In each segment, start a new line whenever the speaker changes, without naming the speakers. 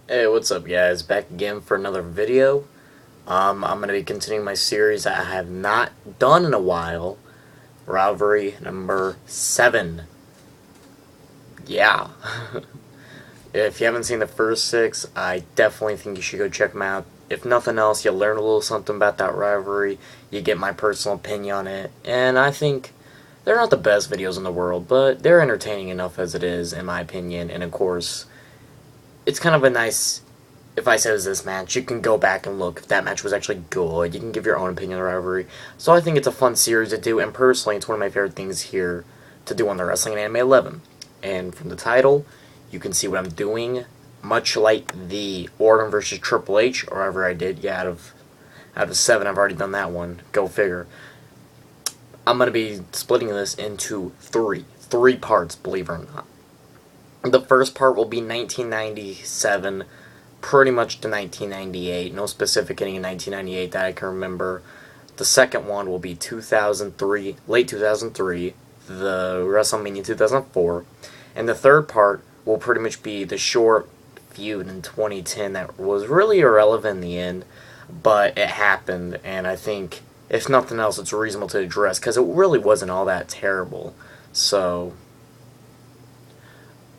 Hey, what's up guys? Back again for another video. I'm going to be continuing my series that I have not done in a while. Rivalry number 7. Yeah. If you haven't seen the first 6, I definitely think you should go check them out. If nothing else, you'll learn a little something about that rivalry. You get my personal opinion on it. And I think they're not the best videos in the world, but they're entertaining enough as it is, in my opinion. And of course, it's kind of a nice, if I said it was this match, you can go back and look if that match was actually good. You can give your own opinion on the rivalry. So I think it's a fun series to do, and personally, it's one of my favorite things here to do on the Wrestling and Anime 11. And from the title, you can see what I'm doing, much like the Orton versus Triple H, or whatever I did. Yeah, out of 7, I've already done that one. Go figure. I'm going to be splitting this into 3 parts, believe it or not. The first part will be 1997, pretty much to 1998. No specific ending in 1998 that I can remember. The second one will be 2003, late 2003, the WrestleMania 2004. And the third part will pretty much be the short feud in 2010 that was really irrelevant in the end, but it happened, and I think, if nothing else, it's reasonable to address, because it really wasn't all that terrible. So,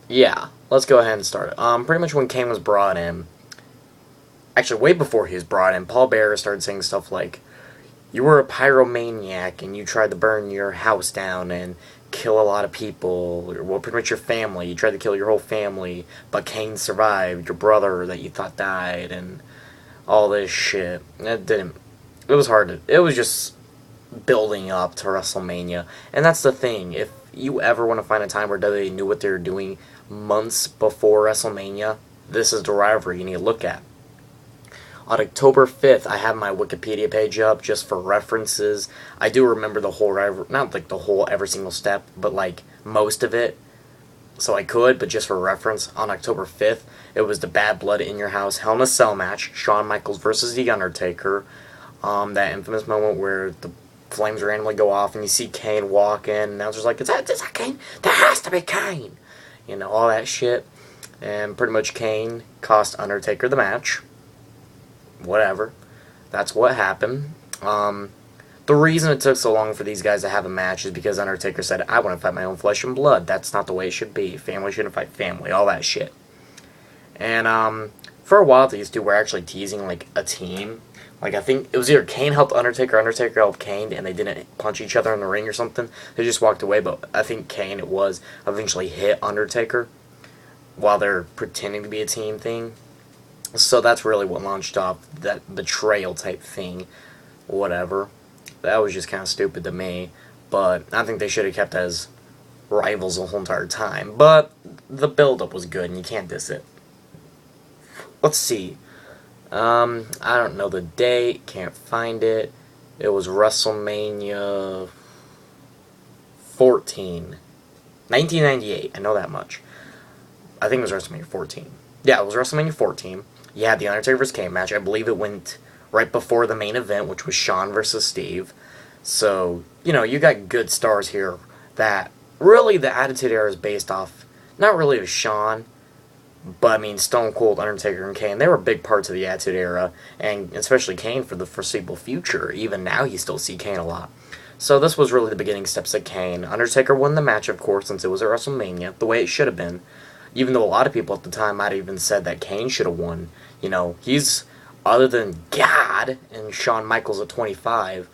yeah, let's go ahead and start it. Pretty much when Kane was brought in, actually way before he was brought in, Paul Bearer started saying stuff like, "You were a pyromaniac and you tried to burn your house down and kill a lot of people, or, well, pretty much your family. You tried to kill your whole family, but Kane survived, your brother that you thought died, and all this shit." It didn't, it was hard to, it was just building up to WrestleMania. And that's the thing, if you ever want to find a time where WWE knew what they were doing months before WrestleMania, this is the rivalry you need to look at. On October 5th, I have my Wikipedia page up just for references. I do remember the whole rivalry, not like the whole every single step, but like most of it. So I could, but just for reference, on October 5th, it was the Bad Blood in Your House Hell in a Cell match, Shawn Michaels versus The Undertaker. That infamous moment where the flames randomly go off and you see Kane walk in, and announcer's like, is that Kane? That has to be Kane! You know, all that shit. And pretty much Kane cost Undertaker the match. Whatever. That's what happened. The reason it took so long for these guys to have a match is because Undertaker said, I want to fight my own flesh and blood. That's not the way it should be. Family shouldn't fight family. All that shit. And, for a while, these two were actually teasing, like, a team. Like, I think it was either Kane helped Undertaker, Undertaker helped Kane, and they didn't punch each other in the ring or something. They just walked away, but I think Kane, it was, eventually hit Undertaker while they're pretending to be a team thing. So that's really what launched off that betrayal type thing. Whatever. That was just kind of stupid to me. But I think they should have kept as rivals the whole entire time. But the build-up was good, and you can't diss it. Let's see. I don't know the date. Can't find it. It was WrestleMania 14. 1998. I know that much. I think it was WrestleMania 14. Yeah, it was WrestleMania 14. You had the Undertaker vs. Kane match. I believe it went right before the main event, which was Shawn versus Steve. So, you know, you got good stars here that really the Attitude Era is based off, not really of Shawn, but I mean, Stone Cold, Undertaker, and Kane, they were big parts of the Attitude Era, and especially Kane for the foreseeable future. Even now, you still see Kane a lot. So this was really the beginning steps of Kane. Undertaker won the match, of course, since it was at WrestleMania, the way it should have been. Even though a lot of people at the time might have even said that Kane should have won. You know, he's, other than God and Shawn Michaels at 25,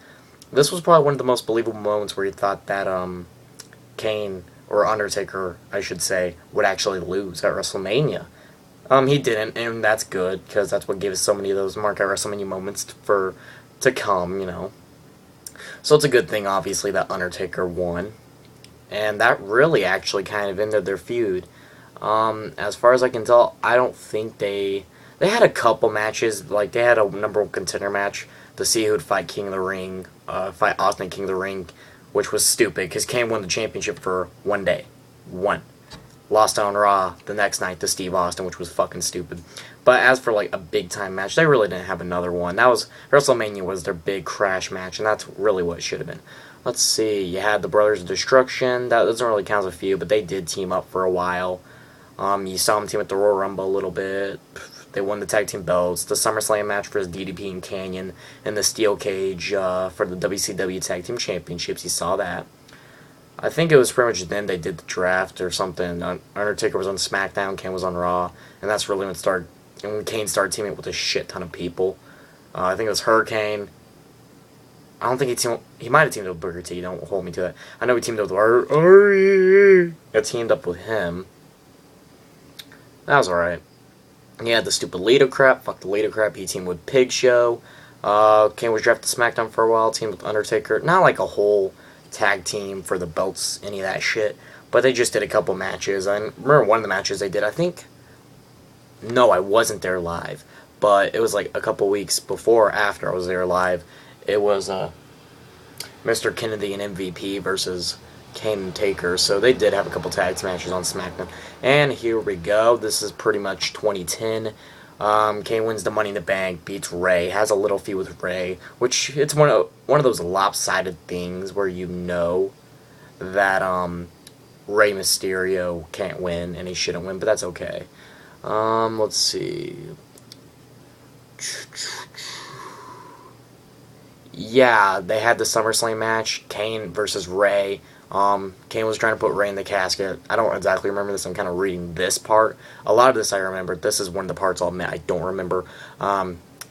this was probably one of the most believable moments where you thought that Kane, or Undertaker, I should say, would actually lose at WrestleMania. He didn't, and that's good, because that's what gave us so many of those mark at WrestleMania moments to come, you know. So it's a good thing, obviously, that Undertaker won. And that really actually kind of ended their feud. As far as I can tell, I don't think they had a couple matches, like they had a number 1 contender match to see who would fight King of the Ring, fight Austin King of the Ring, which was stupid, because Kane won the championship for one day. Lost on Raw the next night to Steve Austin, which was fucking stupid. But as for like a big time match, they really didn't have another one. That was, WrestleMania was their big crash match, and that's really what it should have been. Let's see, you had the Brothers of Destruction, that doesn't really count as a feud, but they did team up for a while. You saw them team at the Royal Rumble a little bit. They won the tag team belts. The SummerSlam match versus DDP and Canyon, and the steel cage for the WCW Tag Team Championships. You saw that. I think it was pretty much then they did the draft or something. Undertaker was on SmackDown, Kane was on Raw, and that's really when Kane started teaming up with a shit ton of people. I think it was Hurricane. I don't think he might have teamed up with Booker T. Don't hold me to that. I know he teamed up with Ari. I teamed up with him. That was alright. He had the stupid Lita crap. Fuck the Lita crap. He teamed with Pig Show. Kane was drafted to SmackDown for a while. Teamed with Undertaker. Not like a whole tag team for the belts, any of that shit. But they just did a couple matches. I remember one of the matches they did, I think... No, I wasn't there live. But it was like a couple weeks before or after I was there live. It was Mr. Kennedy and MVP versus Kane and Taker. So they did have a couple tag matches on SmackDown. And here we go. This is pretty much 2010. Kane wins the Money in the Bank, beats Ray, has a little feud with Ray, which it's one of those lopsided things where you know that Rey Mysterio can't win and he shouldn't win, but that's okay. Let's see. Yeah, they had the SummerSlam match, Kane versus Ray. Kane was trying to put Ray in the casket. I don't exactly remember this. I'm kind of reading this part. A lot of this I remember. This is one of the parts I'll admit I don't remember.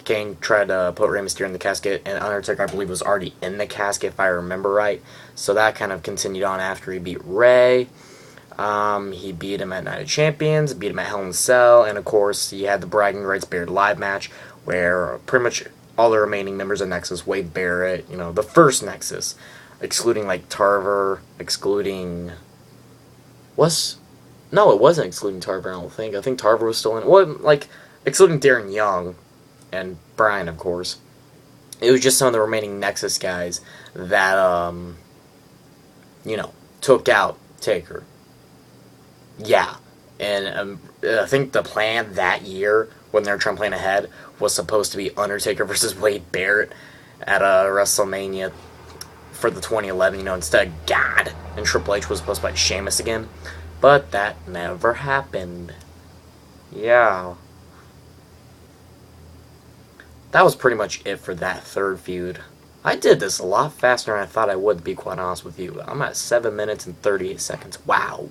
Kane tried to put Rey Mysterio in the casket, and Undertaker, I believe, was already in the casket, if I remember right. So that kind of continued on after he beat Ray. He beat him at Night of Champions, beat him at Hell in a Cell, and of course, he had the Bragging Rights Beard Live match, where pretty much all the remaining members of Nexus, Wade Barrett, you know, the first Nexus, excluding, like, Tarver, excluding... No, it wasn't excluding Tarver, I don't think. I think Tarver was still in... Well, like, excluding Darren Young and Brian, of course. It was just some of the remaining Nexus guys that, you know, took out Taker. Yeah. And I think the plan that year, when they were trying to plan ahead, was supposed to be Undertaker versus Wade Barrett at WrestleMania for the 2011, you know, instead of God. And Triple H was supposed to fight Sheamus again. But that never happened. Yeah. That was pretty much it for that third feud. I did this a lot faster than I thought I would, to be quite honest with you. I'm at 7 minutes and 38 seconds. Wow.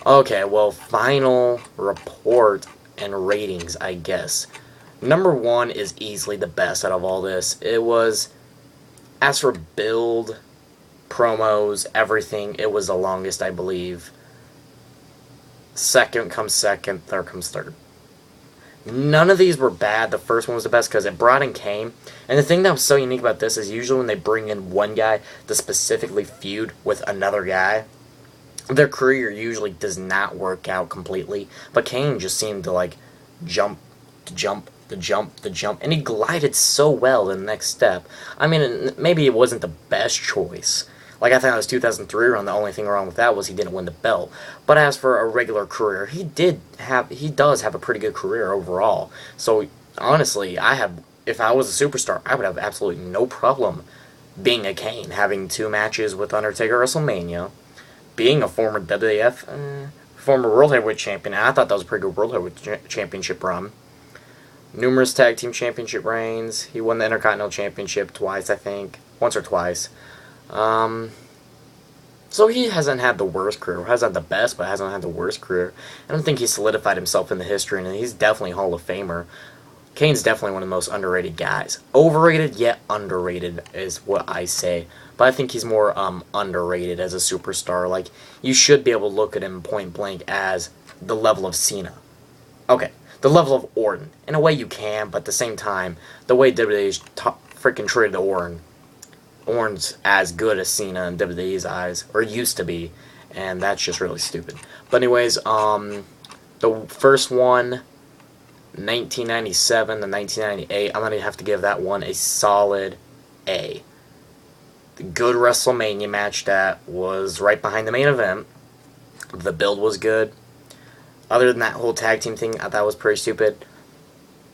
Okay, well, final report and ratings, I guess. Number 1 is easily the best out of all this. It was, as for build, promos, everything, it was the longest, I believe. Second comes second, third comes third. None of these were bad. The first one was the best because it brought in Kane. And the thing that was so unique about this is usually when they bring in one guy to specifically feud with another guy, their career usually does not work out completely. But Kane just seemed to, like, jump, and he glided so well to the next step. I mean, maybe it wasn't the best choice. Like, I think it was 2003 run, the only thing wrong with that was he didn't win the belt. But as for a regular career, he does have a pretty good career overall. So, honestly, if I was a superstar, I would have absolutely no problem being a Kane, having 2 matches with Undertaker at WrestleMania, being a former WWF, former World Heavyweight Champion. I thought that was a pretty good World Heavyweight Championship run. Numerous Tag Team Championship reigns. He won the Intercontinental Championship twice, I think. Once or twice. So he hasn't had the worst career. Hasn't had the best, but hasn't had the worst career. I don't think he solidified himself in the history, and he's definitely a Hall of Famer. Kane's definitely one of the most underrated guys. Overrated, yet underrated is what I say. But I think he's more underrated as a superstar. Like, you should be able to look at him point blank as the level of Cena. Okay, the level of Orton. In a way you can, but at the same time, the way WWE's freaking treated Orton's as good as Cena in WWE's eyes, or used to be, and that's just really stupid. But anyways, the first one, 1997 to 1998, I'm going to have to give that one a solid A. The good WrestleMania match that was right behind the main event. The build was good. Other than that whole tag team thing, I thought was pretty stupid.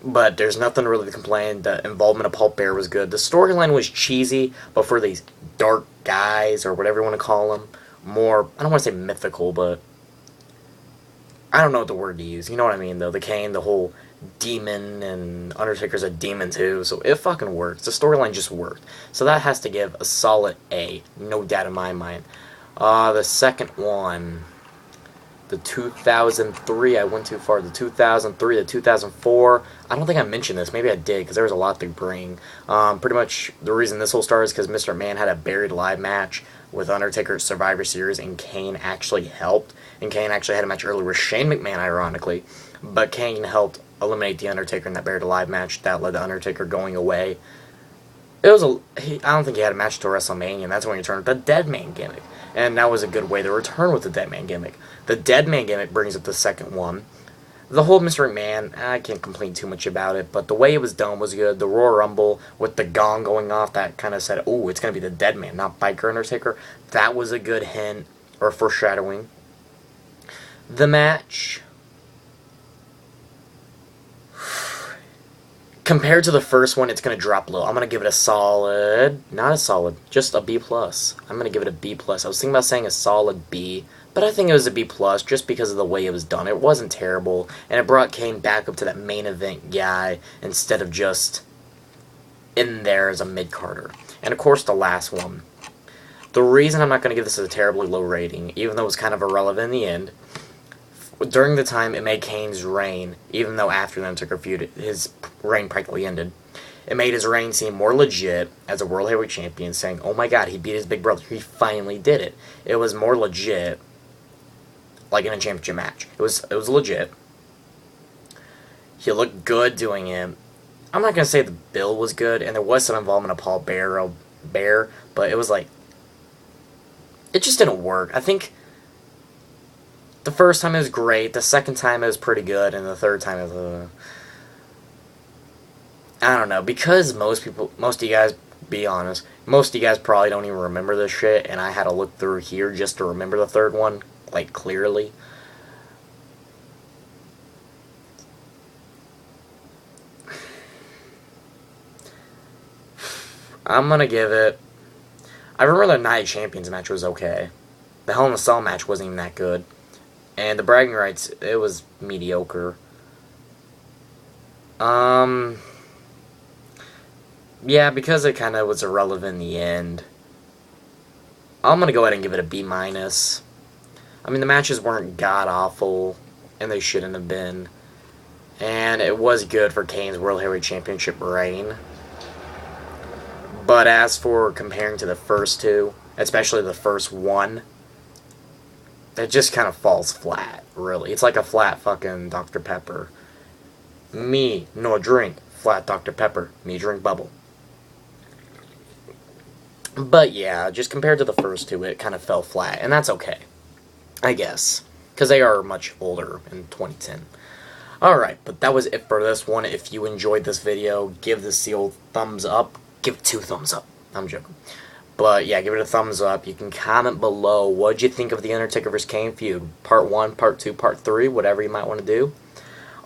But there's nothing really to complain. The involvement of Paul Bearer was good. The storyline was cheesy, but for these dark guys, or whatever you want to call them, more, I don't want to say mythical, but I don't know what the word to use. You know what I mean, though. The Kane, the whole demon, and Undertaker's a demon too, so it fucking works. The storyline just worked. So that has to give a solid A. No doubt in my mind. The second one, the 2003, I went too far. The 2003, the 2004, I don't think I mentioned this. Maybe I did, because there was a lot to bring. Pretty much the reason this whole started is because Mr. Man had a buried alive match with Undertaker at Survivor Series, and Kane actually helped. And Kane actually had a match earlier with Shane McMahon, ironically. But Kane helped eliminate The Undertaker in that buried alive match. That led to Undertaker going away. It was I don't think he had a match to WrestleMania, and that's when he turned the Dead Man gimmick. And that was a good way to return with the Dead Man gimmick. The Dead Man gimmick brings up the second one. The whole Mr. McMahon, I can't complain too much about it, but the way it was done was good. The Royal Rumble with the gong going off, that kind of said, oh, it's going to be the Dead Man, not Biker Undertaker. That was a good hint, or foreshadowing. The match, compared to the first one, it's going to drop low. I'm going to give it a solid, not a solid, just a B+. I'm going to give it a B+. I was thinking about saying a solid B, but I think it was a B+, just because of the way it was done. It wasn't terrible, and it brought Kane back up to that main event guy, instead of just in there as a mid-carder. And of course, the last one. The reason I'm not going to give this a terribly low rating, even though it was kind of irrelevant in the end, during the time it made Kane's reign, even though after the Undertaker feud, his reign practically ended, it made his reign seem more legit as a World Heavyweight Champion, saying, oh my god, he beat his big brother, he finally did it. It was more legit, like in a championship match. It was legit. He looked good doing it. I'm not going to say the build was good, and there was some involvement of Paul Bear, but it was like, it just didn't work. I think the first time it was great, the second time it was pretty good, and the third time it was, I don't know, because most of you guys, be honest, most of you guys probably don't even remember this shit, and I had to look through here just to remember the third one, like, clearly. I'm gonna give it, I remember the Night of Champions match was okay. The Hell in a Cell match wasn't even that good. And the bragging rights, it was mediocre. Yeah, because it kind of was irrelevant in the end, I'm going to go ahead and give it a B-. I mean, the matches weren't god-awful, and they shouldn't have been. And it was good for Kane's World Heavyweight Championship reign. But as for comparing to the first two, especially the first one, it just kind of falls flat, really. It's like a flat fucking Dr. Pepper. Me, no drink. Flat Dr. Pepper. Me drink bubble. But yeah, just compared to the first two, it kind of fell flat. And that's okay, I guess, because they are much older in 2010. Alright, but that was it for this one. If you enjoyed this video, give this the old thumbs up. Give it 2 thumbs up. I'm joking. But yeah, give it a thumbs up. You can comment below what'd you think of the Undertaker vs. Kane feud. Part 1, Part 2, Part 3, whatever you might want to do.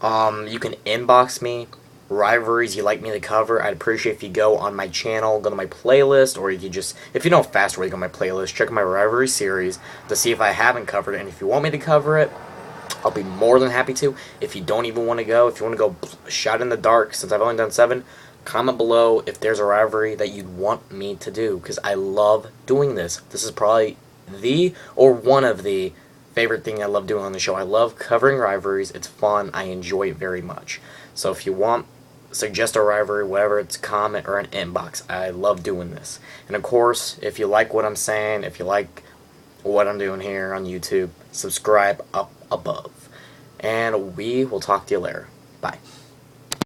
You can inbox me rivalries you'd like me to cover. I'd appreciate if you go on my channel, go to my playlist, or you could just, if you know a faster way to go to my playlist, check my rivalry series to see if I haven't covered it. And if you want me to cover it, I'll be more than happy to. If you don't even want to go, if you want to go shot in the dark, since I've only done 7, comment below if there's a rivalry that you'd want me to do, because I love doing this. This is probably one of the favorite thing I love doing on the show. I love covering rivalries. It's fun. I enjoy it very much. So if you want, suggest a rivalry, whatever, it's comment or an inbox. I love doing this. And of course, if you like what I'm saying, if you like what I'm doing here on YouTube, subscribe up above. And we will talk to you later. Bye.